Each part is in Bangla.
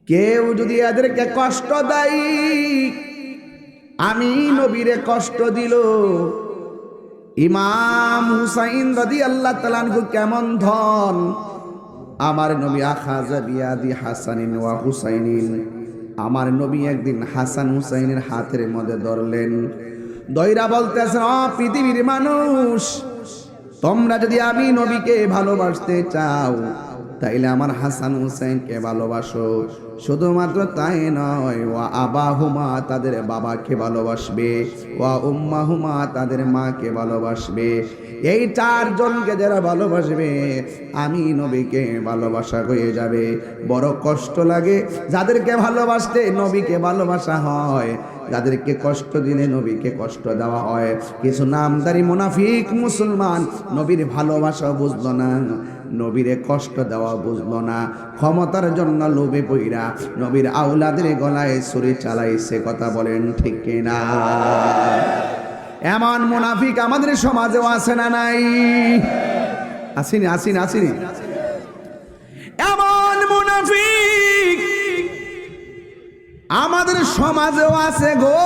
কেউ যদি এদেরকে কষ্ট দেয়, আমি নবীরে কষ্ট দিল। ইমাম হুসাইন রাদিয়াল্লাহু তাআলা আনহু কেমন ধন, আমার নবী আখাযা বিয়াদি হাসানিন ওয়া হুসাইনিন, আমার নবী একদিন হাসান হুসাইনের হাতের মধ্যে ধরলেন, দইরা বলতেছেন, ও পৃথিবীর মানুষ, তোমরা যদি আমি নবীকে ভালোবাসতে চাও তাইলে আমার হাসান হুসাইনকে ভালোবাসো। শুধুমাত্র তাই নয়, ওয়া আবাহুমা, তাদের বাবাকে ভালোবাসবে, ওয়া উম্মাহুমা, তাদের মাকে ভালোবাসবে। এই চারজনকে যারা ভালোবাসবে আমি নবীকে ভালোবাসা হয়ে যাবে। বড় কষ্ট লাগে যাদেরকে ভালোবাসতে নবীকে ভালোবাসা হয়, যাদেরকে কষ্ট দিলে নবীকে কষ্ট দেওয়া হয়। কিছু নামদারি মুনাফিক মুসলমান নবীর ভালোবাসা বুঝলো না, নবীরে কষ্ট দেওয়া বুঝলো না, ক্ষমতার জন্য লোভে পইরা নবীর আওলাদের গলায় ছুরি চালাইছে। কথা বলেন ঠিক কিনা? এমন মুনাফিক আমাদের সমাজেও আছে না নাই? আসেনি আসেনি আসেনি? এমন মুনাফিক আমাদের সমাজেও আছে গো।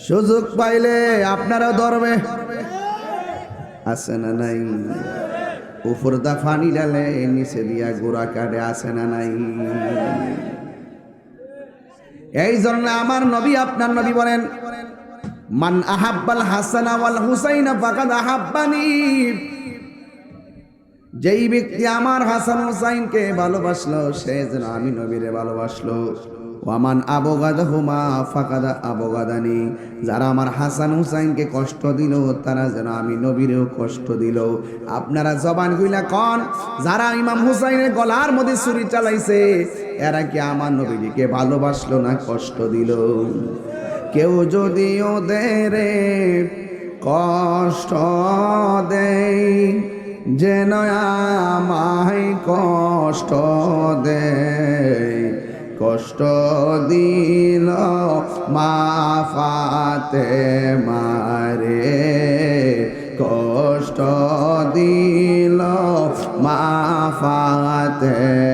সুযোগ পাইলে আপনারা ধরবে, আছে না নাই? উপর দা ফানি ডালে নিচে দিয়া গোড়া কাটে, আছে না নাই? এই জন্য আমার নবী, আপনার নবী বলেন, মান আহাব্বাল হাসানা ওয়াল হুসাইনা ফাকাদ আহাব্বানি, যেই ব্যক্তি আমার হাসান হুসাইনকে ভালোবাসলো সে যেন আমি নবীরে ভালোবাসলো। ওয়ামান আবগাদাহুমা ফাকাদ আবগাদানি, যারা আমার হাসান হুসাইনকে কষ্ট দিল তারা যেন আমি নবীরেও কষ্ট দিল। আপনারা জবান কইলা কোন, যারা ইমাম হুসাইনের গলার মধ্যে ছুরি চালাইছে এরা কি আমার নবীকে ভালোবাসলো না কষ্ট দিল? কেউ যদি ওদের কষ্ট দেয় যেন আমায় কষ্ট দেয়, কষ্ট দিল মা ফাতেমারে, কষ্ট দিল মা ফাতেমা